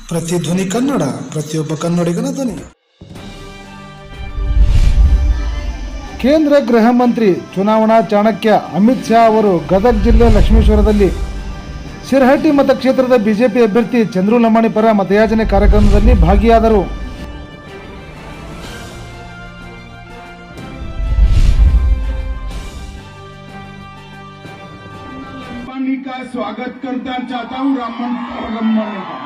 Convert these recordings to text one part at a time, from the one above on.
ಪ್ರತಿಧ್ವನಿ ಕನ್ನಡ, ಪ್ರತಿಯೊಬ್ಬ ಕನ್ನಡಿಗನ ಧ್ವನಿ. ಕೇಂದ್ರ ಗೃಹ ಮಂತ್ರಿ ಚುನಾವಣಾ ಚಾಣಕ್ಯ ಅಮಿತ್ ಶಾ ಅವರು ಗದಗ ಜಿಲ್ಲೆ ಲಕ್ಷ್ಮೇಶ್ವರದಲ್ಲಿ ಶಿರಹಟ್ಟಿ ಮತಕ್ಷೇತ್ರದ ಬಿಜೆಪಿ ಅಭ್ಯರ್ಥಿ ಚಂದ್ರು ಲಮಾಣಿ ಪರ ಮತಯಾಚನೆ ಕಾರ್ಯಕ್ರಮದಲ್ಲಿ ಭಾಗಿಯಾದರು. का स्वागत करना चाहता हूं रामन का।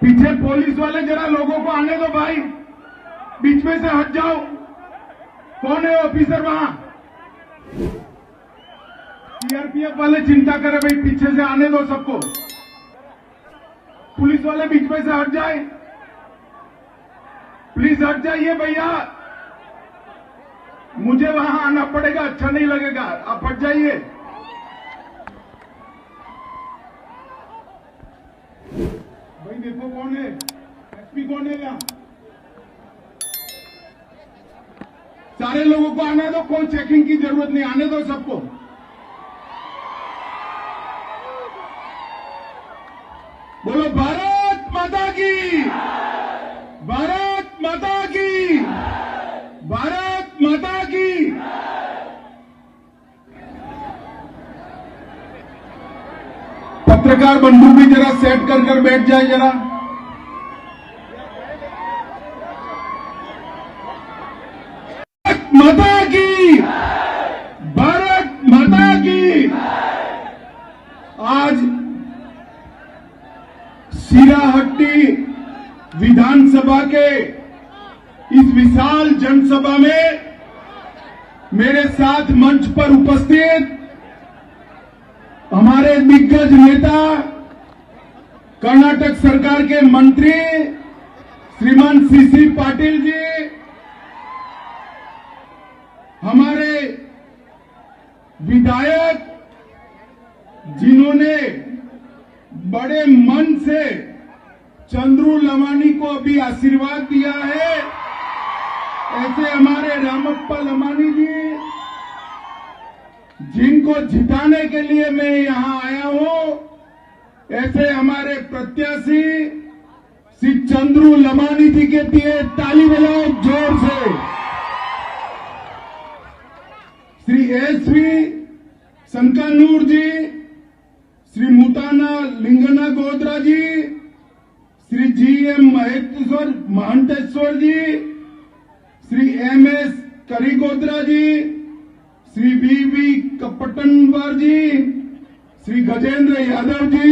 पीछे पुलिस वाले जरा लोगों को आने दो भाई, बीच में से हट जाओ। कौन है ऑफिसर वहां? सीआरपीएफ वाले चिंता करे भाई, पीछे से आने दो सबको। पुलिस वाले बीच में से हट जाए, प्लीज हट जाइए भैया, मुझे वहां आना पड़ेगा, अच्छा नहीं लगेगा, आप हट जाइए। भाई देखो कौन है, एसपी कौन है यहाँ? सारे लोगों को आने दो, कोई चेकिंग की जरूरत नहीं, आने दो सबको। बोलो भारत माता की, भारत माता की, भारत माता की। पत्रकार बंधु भी जरा सेट कर बैठ जाए जरा। माता की, भारत माता की। आज शिराहट्टी विधानसभा के इस विशाल जनसभा में मेरे साथ मंच पर उपस्थित हमारे दिग्गज नेता, कर्नाटक सरकार के मंत्री श्रीमान सीसी पाटिल जी, हमारे विधायक जिन्होंने बड़े मन से चंद्रू लमानी को अभी आशीर्वाद दिया है, ऐसे हमारे रामप्पा लमानी जी, जिनको जिताने के लिए मैं यहां आया हूं, ऐसे हमारे प्रत्याशी श्री चंद्रू लमानी जी के लिए ताली बजाओ जोर से। श्री एसवी संकानूर जी, श्री मुताना लिंगना गोद्रा जी, श्री जीएम महंतेश्वर जी, श्री एमएस करीगोद्रा जी, श्री वीवी कपटनवर जी, श्री गजेंद्र यादव जी,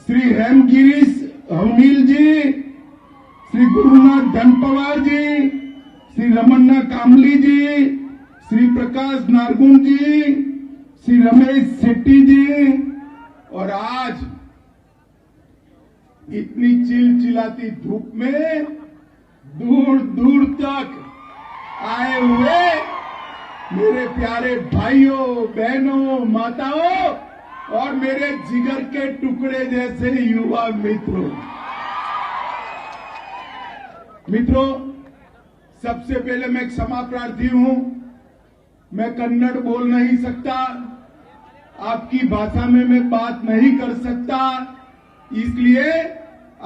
श्री हेमगिरीश हवनील जी, श्री गुरुनाथ धनपवार जी, श्री रमन्ना कामली जी, श्री प्रकाश नारगुन जी, श्री रमेश शेट्टी जी, और आज इतनी चिलचिलाती धूप में दूर दूर तक आए हुए मेरे प्यारे भाइयों, बहनों, माताओं और मेरे जिगर के टुकड़े जैसे युवा मित्रों, सबसे पहले मैं क्षमा प्रार्थी हूं, मैं कन्नड़ बोल नहीं सकता, आपकी भाषा में मैं बात नहीं कर सकता, इसलिए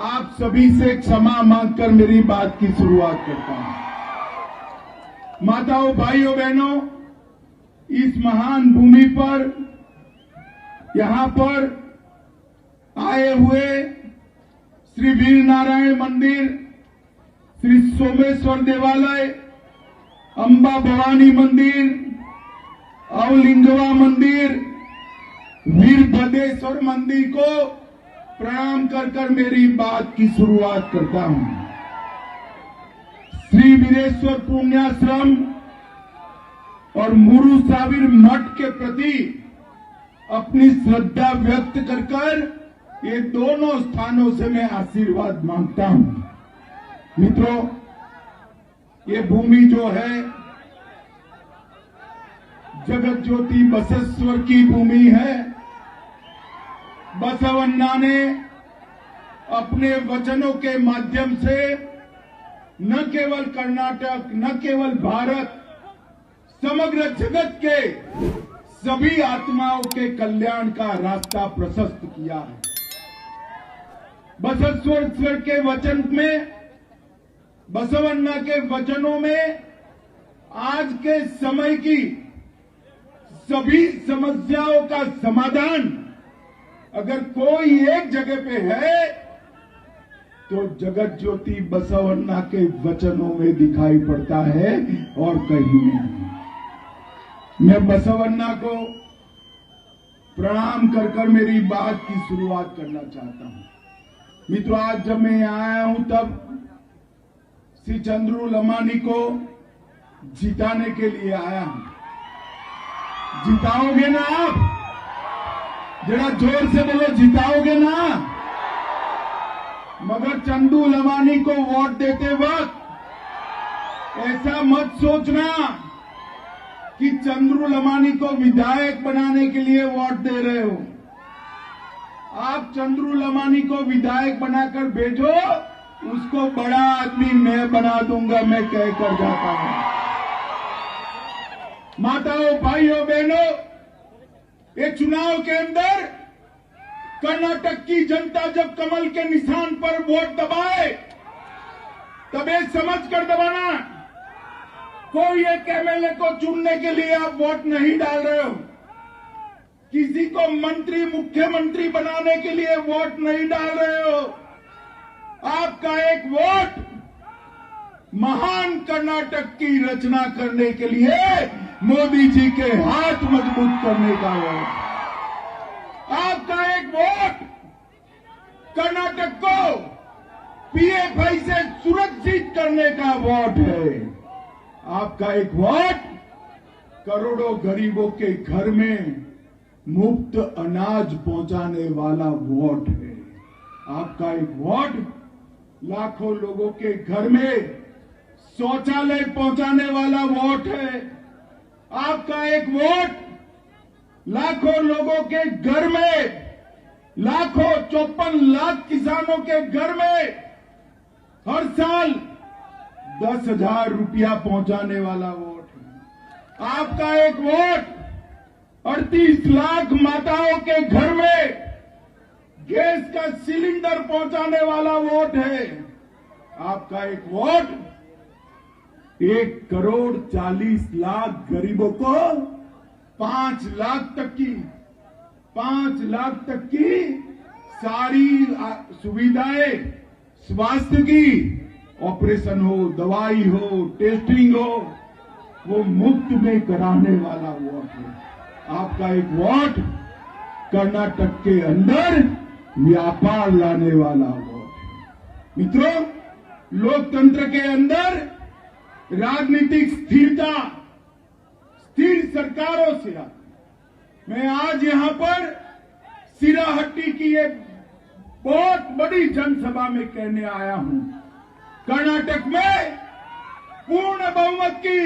आप सभी से क्षमा मांगकर मेरी बात की शुरुआत करता हूं। माताओं, भाइयों, बहनों, इस महान भूमि पर, यहां पर आए हुए श्री वीर नारायण मंदिर, श्री सोमेश्वर देवालय, अंबा भवानी मंदिर, अवलिंगवा मंदिर, वीरभद्रेश्वर मंदिर को प्रणाम कर मेरी बात की शुरुआत करता हूं। श्री वीरेश्वर पुण्याश्रम और मुरुसाविर मठ के प्रति अपनी श्रद्धा व्यक्त कर ये दोनों स्थानों से मैं आशीर्वाद मांगता हूं। मित्रों, ये भूमि जो है जगत ज्योति बसवेश्वर की भूमि है। बसवन्ना ने अपने वचनों के माध्यम से न केवल कर्नाटक, न केवल भारत, समग्र जगत के सभी आत्माओं के कल्याण का रास्ता प्रशस्त किया है। बसवेश्वर के वचन में, बसवन्ना के वचनों में आज के समय की सभी समस्याओं का समाधान अगर कोई एक जगह पे है तो जगत ज्योति बसवन्ना के वचनों में दिखाई पड़ता है और कहीं नहीं। मैं बसवन्ना को प्रणाम कर कर मेरी बात की शुरुआत करना चाहता हूं। मित्रों, आज जब मैं यहाँ आया हूं तब श्री चंद्रू लमानी को जिताने के लिए आया हूं। जिताओगे ना आप? जरा जोर से बोलो, जिताओगे ना? मगर चंदू लमानी को वोट देते वक्त ऐसा मत सोचना कि चंद्रू लमानी को विधायक बनाने के लिए वोट दे रहे हो। आप चंद्रू लमानी को विधायक बनाकर भेजो, उसको बड़ा आदमी मैं बना दूंगा, मैं कहकर जाता हूं। माताओं, भाइयों, बहनों, ये चुनाव के अंदर कर्नाटक की जनता जब कमल के निशान पर वोट दबाए तब ये समझ कर दबाना, कोई एक एमएलए को चुनने के लिए आप वोट नहीं डाल रहे हो, किसी को मंत्री, मुख्यमंत्री बनाने के लिए वोट नहीं डाल रहे हो। आपका एक वोट महान कर्नाटक की रचना करने के लिए, मोदी जी के हाथ मजबूत करने का वोट। आपका एक वोट कर्नाटक को पीएफआई से सुरक्षित करने का वोट है। आपका एक वोट करोड़ों गरीबों के घर में मुफ्त अनाज पहुंचाने वाला वोट है। आपका एक वोट लाखों लोगों के घर में शौचालय पहुंचाने वाला वोट है। आपका एक वोट लाखों लोगों के घर में, लाखों 54 लाख किसानों के घर में हर साल 10,000 रुपया पहुंचाने वाला वोट है। आपका एक वोट 38 लाख माताओं के घर में गैस का सिलेंडर पहुंचाने वाला वोट है। आपका एक वोट 1,40,00,000 गरीबों को 5 लाख तक की सारी सुविधाएं, स्वास्थ्य की, ऑपरेशन हो, दवाई हो, टेस्टिंग हो, वो मुफ्त में कराने वाला वोट है। आपका एक वोट कर्नाटक के अंदर व्यापार लाने वाला वोट है। मित्रों, लोकतंत्र के अंदर राजनीतिक स्थिरता स्थिर सरकारों से आती। मैं आज यहां पर सिराहट्टी की एक बहुत बड़ी जनसभा में कहने आया हूं, कर्नाटक में पूर्ण बहुमत की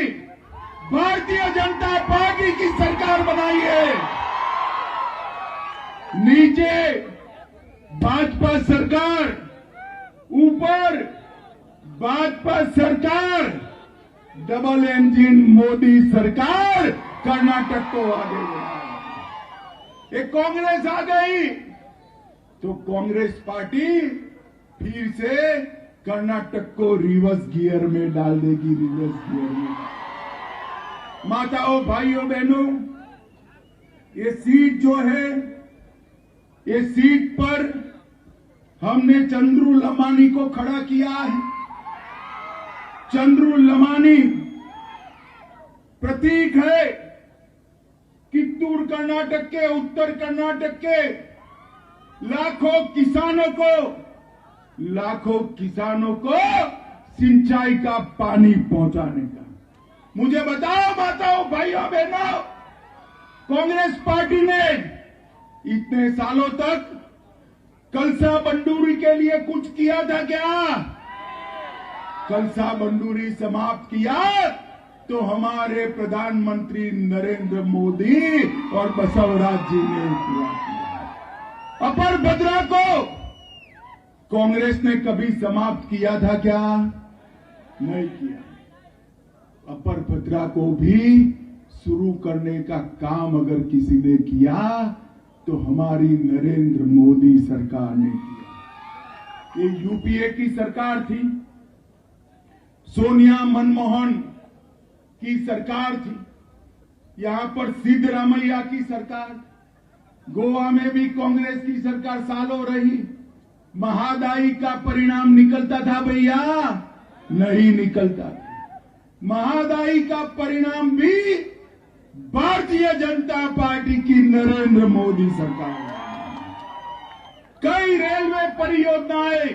भारतीय जनता पार्टी की सरकार बनाई है। नीचे भाजपा सरकार, ऊपर भाजपा सरकार, डबल इंजन मोदी सरकार कर्नाटक को आगे बढ़ाई। एक कांग्रेस आ गई तो कांग्रेस पार्टी फिर से कर्नाटक को रिवर्स गियर में डाल देगी, रिवर्स गियर में। माताओं, भाइयों, बहनों, ये सीट जो है, ये सीट पर हमने चंद्रू लमानी को खड़ा किया है। चंद्रू लमानी प्रतीक है कित्तूर कर्नाटक के, उत्तर कर्नाटक के लाखों किसानों को सिंचाई का पानी पहुंचाने का। मुझे बताओ माताओं, भाइयों, बहनों, कांग्रेस पार्टी ने इतने सालों तक कलसा बंडूरी के लिए कुछ किया था क्या? कलसा बंडूरी समाप्त किया तो हमारे प्रधानमंत्री नरेंद्र मोदी और बसवराज जी ने पूरा किया। अपर भद्रा को कांग्रेस ने कभी समाप्त किया था क्या? नहीं किया। अपर भद्रा को भी शुरू करने का काम अगर किसी ने किया तो हमारी नरेंद्र मोदी सरकार ने किया। ये यूपीए की सरकार थी, सोनिया मनमोहन की सरकार थी, यहां पर सिद्धरामैया की सरकार, गोवा में भी कांग्रेस की सरकार सालों रही। महादाई का परिणाम निकलता था भैया? नहीं निकलता था। महादाई का परिणाम भी भारतीय जनता पार्टी की नरेंद्र मोदी सरकार है। कई रेलवे परियोजनाएं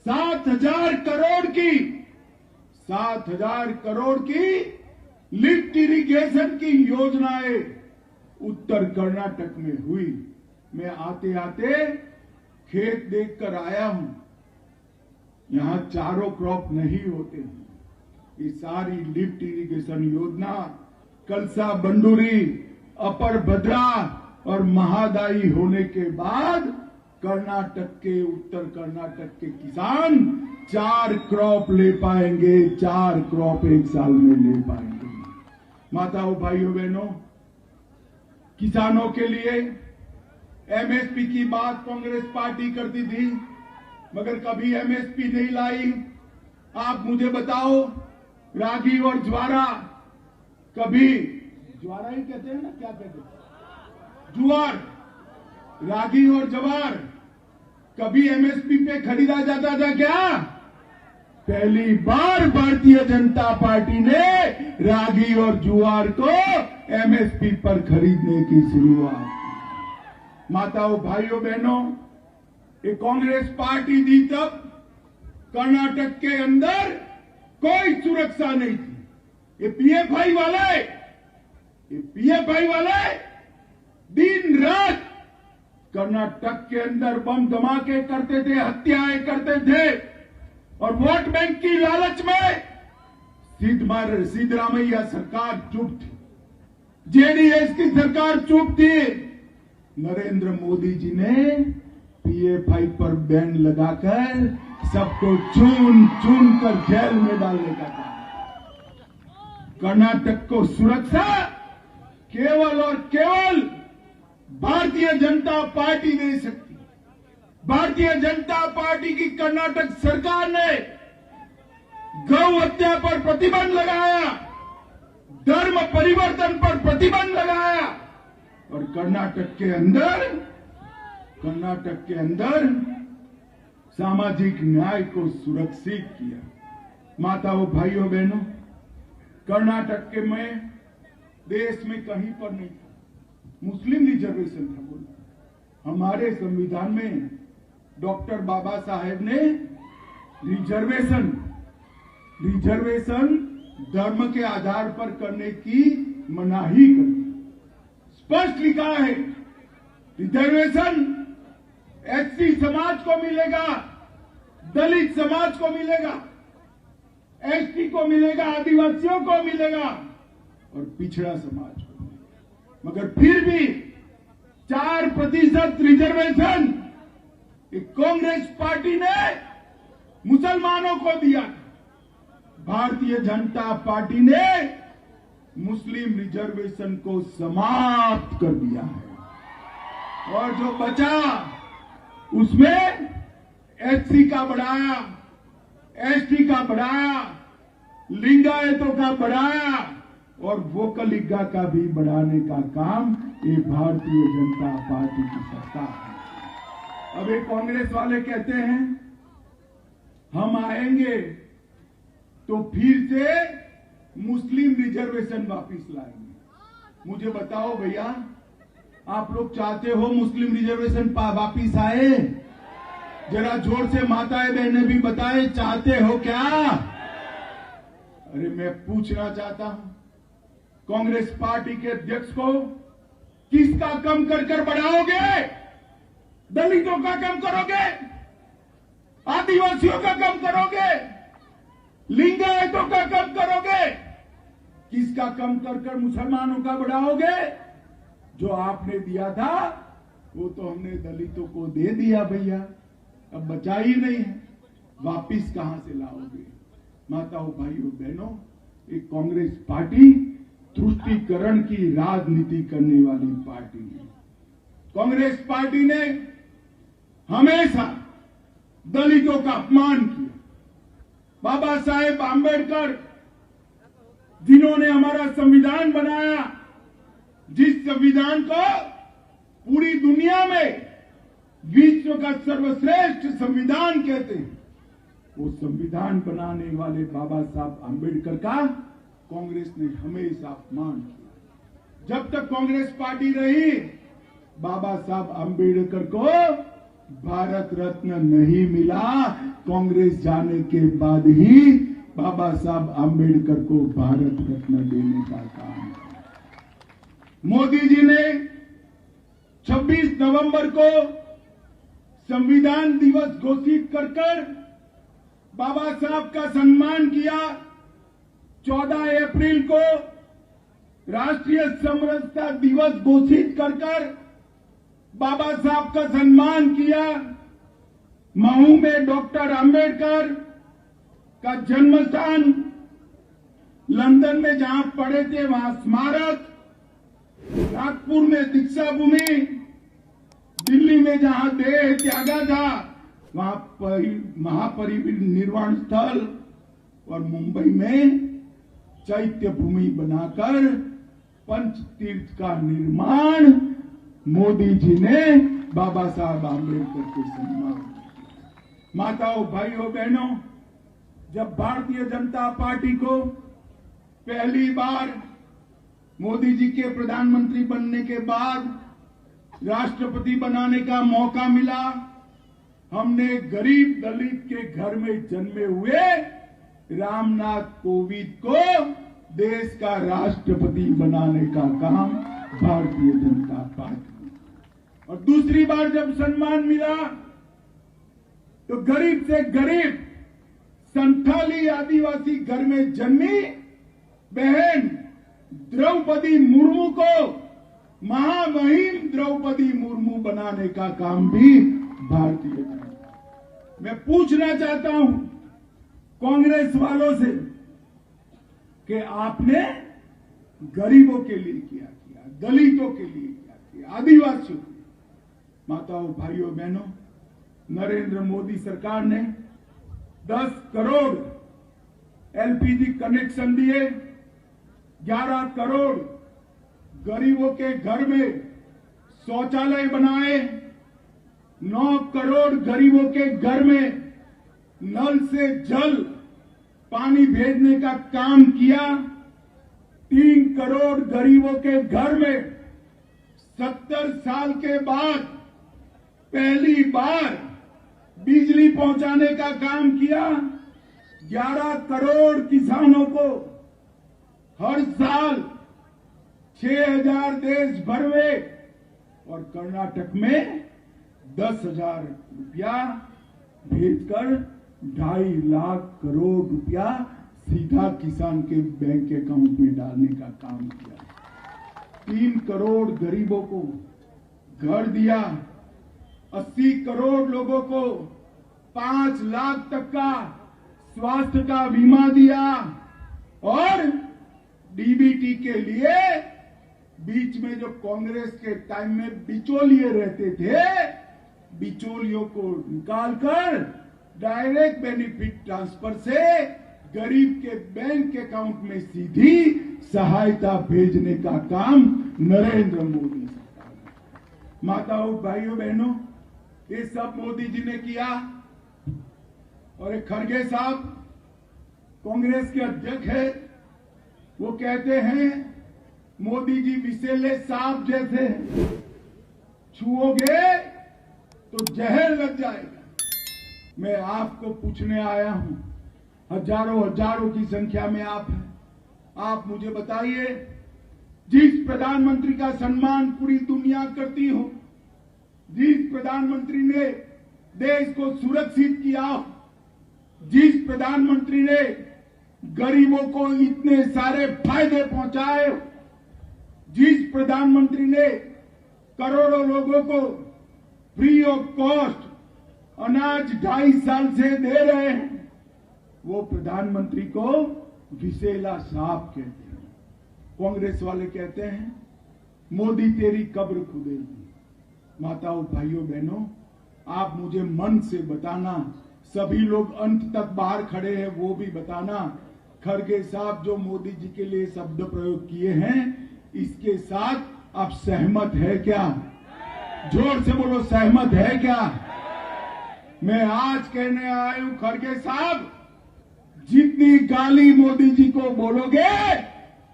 7,000 करोड़ की लिफ्ट इरिगेशन की योजनाएं उत्तर कर्नाटक में हुई। मैं आते आते खेत देखकर आया हूं, यहां चारों क्रॉप नहीं होते हैं। ये सारी लिफ्ट इरिगेशन योजना कलसा बंडूरी, अपर भद्रा और महादाई होने के बाद उत्तर कर्नाटक के किसान 4 क्रॉप ले पाएंगे, 4 क्रॉप एक साल में ले पाएंगे। माताओं, भाइयों, बहनों, किसानों के लिए एमएसपी की बात कांग्रेस पार्टी करती थी, मगर कभी एमएसपी नहीं लाई। आप मुझे बताओ, रागी और ज्वारा, कभी ज्वारा ही कहते हैं ना, क्या कहते हैं, जुआर, रागी और जवार, कभी एमएसपी पे खरीदा जाता था क्या? पहली बार भारतीय जनता पार्टी ने रागी और जुआर को एमएसपी पर खरीदने की शुरुआत की। माताओं, भाइयों, बहनों, ये कांग्रेस पार्टी थी तब कर्नाटक के अंदर कोई सुरक्षा नहीं थी। ये पीएफआई वाले दिन रात कर्नाटक के अंदर बम धमाके करते थे, हत्याएं करते थे, और वोट बैंक की लालच में सिद्धरामैया सरकार चुप थी, जेडीएस की सरकार चुप थी। नरेंद्र मोदी जी ने पीएफआई पर बैन लगाकर सबको चुन चुन कर जेल में डालने का काम। कर्नाटक को सुरक्षा केवल और केवल भारतीय जनता पार्टी दे सकती। भारतीय जनता पार्टी की कर्नाटक सरकार ने गौ हत्या पर प्रतिबंध लगाया, धर्म परिवर्तन पर प्रतिबंध लगाया, और कर्नाटक के अंदर सामाजिक न्याय को सुरक्षित किया। माताओं, भाइयों, बहनों, कर्नाटक के में देश में कहीं पर नहीं था, मुस्लिम रिजर्वेशन था। बोला हमारे संविधान में डॉक्टर बाबा साहेब ने रिजर्वेशन धर्म के आधार पर करने की मनाही कर दी। स्पष्ट लिखा है, रिजर्वेशन एससी समाज को मिलेगा, दलित समाज को मिलेगा, एसटी को मिलेगा, आदिवासियों को मिलेगा और पिछड़ा समाज को मिलेगा। मगर फिर भी 4% रिजर्वेशन कांग्रेस पार्टी ने मुसलमानों को दिया। भारतीय जनता पार्टी ने मुस्लिम रिजर्वेशन को समाप्त कर दिया है, और जो बचा उसमें एससी का बढ़ाया, एसटी का बढ़ाया, लिंगायतों का बढ़ाया, और वोकलिगा का भी बढ़ाने का काम ये भारतीय जनता पार्टी की सरकार है। अब ये कांग्रेस वाले कहते हैं हम आएंगे तो फिर से मुस्लिम रिजर्वेशन वापिस लाएंगे। मुझे बताओ भैया, आप लोग चाहते हो मुस्लिम रिजर्वेशन वापिस आए? जरा जोर से माताएं बहनें भी बताएं, चाहते हो क्या? अरे मैं पूछना चाहता हूं कांग्रेस पार्टी के अध्यक्ष को, किसका कम कर कर बढ़ाओगे? दलितों का कम करोगे? आदिवासियों का कम करोगे? लिंगायतों का कम करोगे? किसका कम कर कर मुसलमानों का बढ़ाओगे? जो आपने दिया था वो तो हमने दलितों को दे दिया भैया, अब बचा ही नहीं है, वापिस कहां से लाओगे? माताओं, भाइयों, बहनों, एक कांग्रेस पार्टी तुष्टीकरण की राजनीति करने वाली पार्टी है। कांग्रेस पार्टी ने हमेशा दलितों का अपमान किया। बाबा साहेब आंबेडकर जिन्होंने हमारा संविधान बनाया, जिस संविधान को पूरी दुनिया में विश्व का सर्वश्रेष्ठ संविधान कहते हैं, वो संविधान बनाने वाले बाबा साहब आंबेडकर का कांग्रेस ने हमेशा अपमान किया। जब तक कांग्रेस पार्टी रही, बाबा साहब आंबेडकर को भारत रत्न नहीं मिला। कांग्रेस जाने के बाद ही बाबा साहब आंबेडकर को भारत रत्न देने का काम किया। मोदी जी ने 26 नवंबर को संविधान दिवस घोषित कर बाबा साहब का सम्मान किया। 14 अप्रैल को राष्ट्रीय समरसता दिवस घोषित कर बाबा साहब का सम्मान किया। महू में डॉक्टर आंबेडकर का जन्म स्थान, लंदन में जहां पढ़े थे वहां स्मारक, नागपुर में दीक्षा भूमि, दिल्ली में जहां देह त्यागा था वहां महापरिनिर्वाण स्थल, और मुंबई में चैत्य भूमि बनाकर पंच तीर्थ का निर्माण मोदी जी ने बाबा साहब आंबेडकर के सम्मान किया। माताओं, भाइयों, बहनों, जब भारतीय जनता पार्टी को पहली बार मोदी जी के प्रधानमंत्री बनने के बाद राष्ट्रपति बनाने का मौका मिला, हमने गरीब दलित के घर में जन्मे हुए रामनाथ कोविंद को देश का राष्ट्रपति बनाने का काम भारतीय जनता पार्टी। और दूसरी बार जब सम्मान मिला तो गरीब से गरीब संथाली आदिवासी घर में जन्मी बहन द्रौपदी मुर्मू को महामहिम द्रौपदी मुर्मू बनाने का काम भी भारतीय जनता। मैं पूछना चाहता हूं कांग्रेस वालों से कि आपने गरीबों के लिए क्या किया, दलितों के लिए क्या किया, आदिवासियों के लिए? माताओं, भाइयों, बहनों, नरेंद्र मोदी सरकार ने 10 करोड़ एलपीजी कनेक्शन दिए, 11 करोड़ गरीबों के घर में शौचालय बनाए, 9 करोड़ गरीबों के घर में नल से जल पानी भेजने का काम किया, 3 करोड़ गरीबों के घर में 70 साल के बाद पहली बार बिजली पहुंचाने का काम किया, 11 करोड़ किसानों को हर साल 6,000 देश भर में और कर्नाटक में 10,000 रुपया भेजकर 2.5 लाख करोड़ रुपया सीधा किसान के बैंक अकाउंट में डालने का काम किया। 3 करोड़ गरीबों को घर दिया, 80 करोड़ लोगों को 5 लाख तक का स्वास्थ्य का बीमा दिया, और डीबीटी के लिए बीच में जो कांग्रेस के टाइम में बिचौलिए रहते थे, बिचौलियों को निकालकर डायरेक्ट बेनिफिट ट्रांसफर से गरीब के बैंक अकाउंट में सीधी सहायता भेजने का काम नरेंद्र मोदी सरकार ने। माताओं, भाइयों, बहनों, ये सब मोदी जी ने किया। और एक खड़गे साहब कांग्रेस के अध्यक्ष है, वो कहते हैं मोदी जी विषैले सांप जैसे हैं, छुओगे तो जहर लग जाएगा। मैं आपको पूछने आया हूं, हजारों की संख्या में आप हैं, आप मुझे बताइए, जिस प्रधानमंत्री का सम्मान पूरी दुनिया करती हो, जिस प्रधानमंत्री ने देश को सुरक्षित किया, जिस प्रधानमंत्री ने गरीबों को इतने सारे फायदे पहुंचाए, जिस प्रधानमंत्री ने करोड़ों लोगों को फ्री ऑफ कॉस्ट अनाज 2.5 साल से दे रहे हैं, वो प्रधानमंत्री को विशेला सांप कहते हैं। कांग्रेस वाले कहते हैं मोदी तेरी कब्र खुदेगी। माताओं, भाइयों, बहनों, आप मुझे मन से बताना, सभी लोग अंत तक बाहर खड़े हैं वो भी बताना, खड़गे साहब जो मोदी जी के लिए शब्द प्रयोग किए हैं, इसके साथ आप सहमत है क्या? जोर से बोलो, सहमत है क्या? मैं आज कहने आया हूं, खड़गे साहब, जितनी गाली मोदी जी को बोलोगे,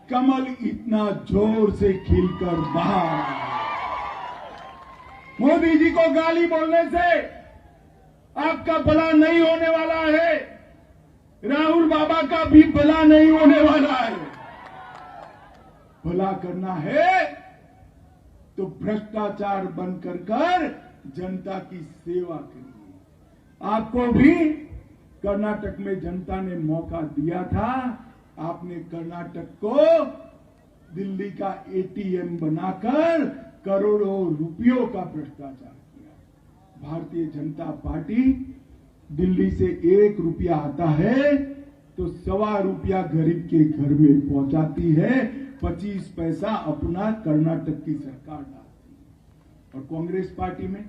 कमल इतना जोर से खिलकर बाहर। मोदी जी को गाली बोलने से आपका भला नहीं होने वाला है, राहुल बाबा का भी भला नहीं होने वाला है। भला करना है तो भ्रष्टाचार बंद कर जनता की सेवा करिए। आपको भी कर्नाटक में जनता ने मौका दिया था, आपने कर्नाटक को दिल्ली का एटीएम बनाकर करोड़ों रुपयों का भ्रष्टाचार किया। भारतीय जनता पार्टी दिल्ली से 1 रुपया आता है तो 1.25 रुपया गरीब के घर में पहुंचाती है, 25 पैसा अपना कर्नाटक की सरकार डालती है। और कांग्रेस पार्टी में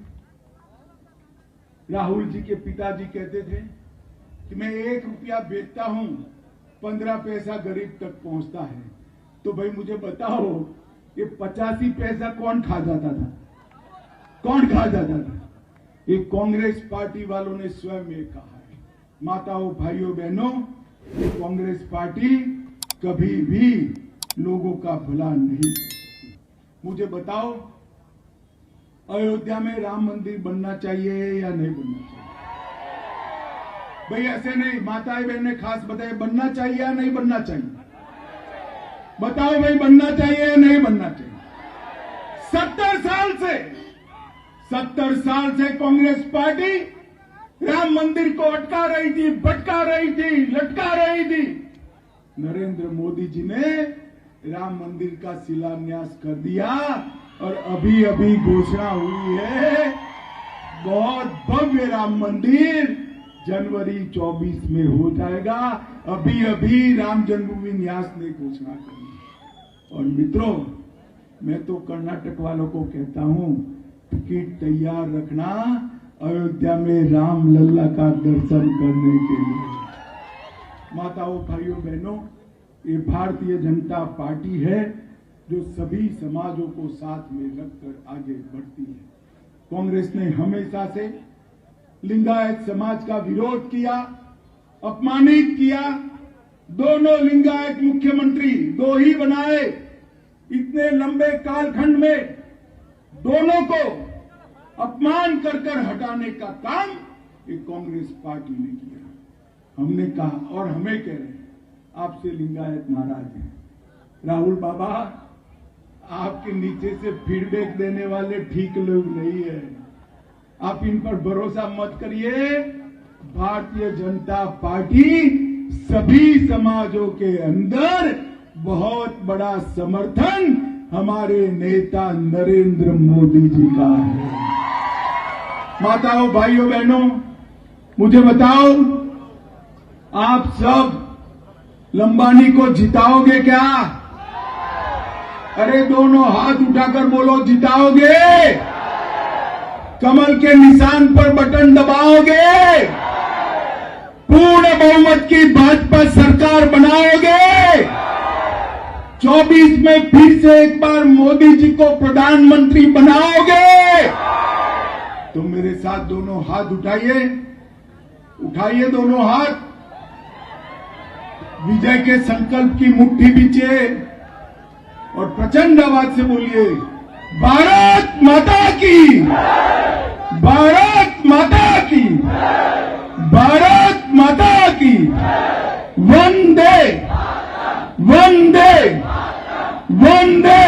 राहुल जी के पिताजी कहते थे कि मैं 1 रुपया बेचता हूं, 15 पैसा गरीब तक पहुंचता है। तो भाई मुझे बताओ, ये 85 पैसा कौन खा जाता था? कौन खा जाता था? ये कांग्रेस पार्टी वालों ने स्वयं ये कहा है। माताओं, भाइयों, बहनों, ये कांग्रेस पार्टी कभी भी लोगों का भला नहीं करती। मुझे बताओ, अयोध्या में राम मंदिर बनना चाहिए या नहीं बनना चाहिए? भाई ऐसे नहीं, माताएं बहनें खास बताए, बनना चाहिए या नहीं बनना चाहिए? बताओ भाई, बनना चाहिए या नहीं बनना चाहिए? 70 साल से कांग्रेस पार्टी राम मंदिर को अटका रही थी, भटका रही थी, लटका रही थी। नरेंद्र मोदी जी ने राम मंदिर का शिलान्यास कर दिया और अभी अभी घोषणा हुई है, बहुत भव्य राम मंदिर जनवरी 24 में हो जाएगा। अभी अभी राम जन्मभूमि न्यास ने घोषणा की। और मित्रों, मैं तो कर्नाटक वालों को कहता हूं, टिकट तैयार रखना अयोध्या में राम लल्ला का दर्शन करने के लिए। माताओं, भाइयों, बहनों, ये भारतीय जनता पार्टी है जो सभी समाजों को साथ में रखकर आगे बढ़ती है। कांग्रेस ने हमेशा से लिंगायत समाज का विरोध किया, अपमानित किया। दोनों लिंगायत मुख्यमंत्री 2 ही बनाए। इतने लंबे कालखंड में दोनों को अपमान कर हटाने का काम ये कांग्रेस पार्टी ने किया। हमने कहा और हमें कह रहे हैं, आपसे लिंगायत नाराज है। राहुल बाबा, आपके नीचे से फीडबैक देने वाले ठीक लोग नहीं है, आप इन पर भरोसा मत करिए। भारतीय जनता पार्टी सभी समाजों के अंदर बहुत बड़ा समर्थन हमारे नेता नरेंद्र मोदी जी का है। माताओं, भाइयों, बहनों, मुझे बताओ, आप सब लंबानी को जिताओगे क्या? अरे दोनों हाथ उठाकर बोलो, जिताओगे? कमल के निशान पर बटन दबाओगे? पूर्ण बहुमत की भाजपा सरकार बनाओगे? 24 में फिर से एक बार मोदी जी को प्रधानमंत्री बनाओगे? तो मेरे साथ दोनों हाथ उठाइए, उठाइए दोनों हाथ, विजय के संकल्प की मुट्ठी बीचे और प्रचंड आवाज से बोलिए, भारत माता की, भारत माता की, भारत माता की, वंदे वंदे वंदे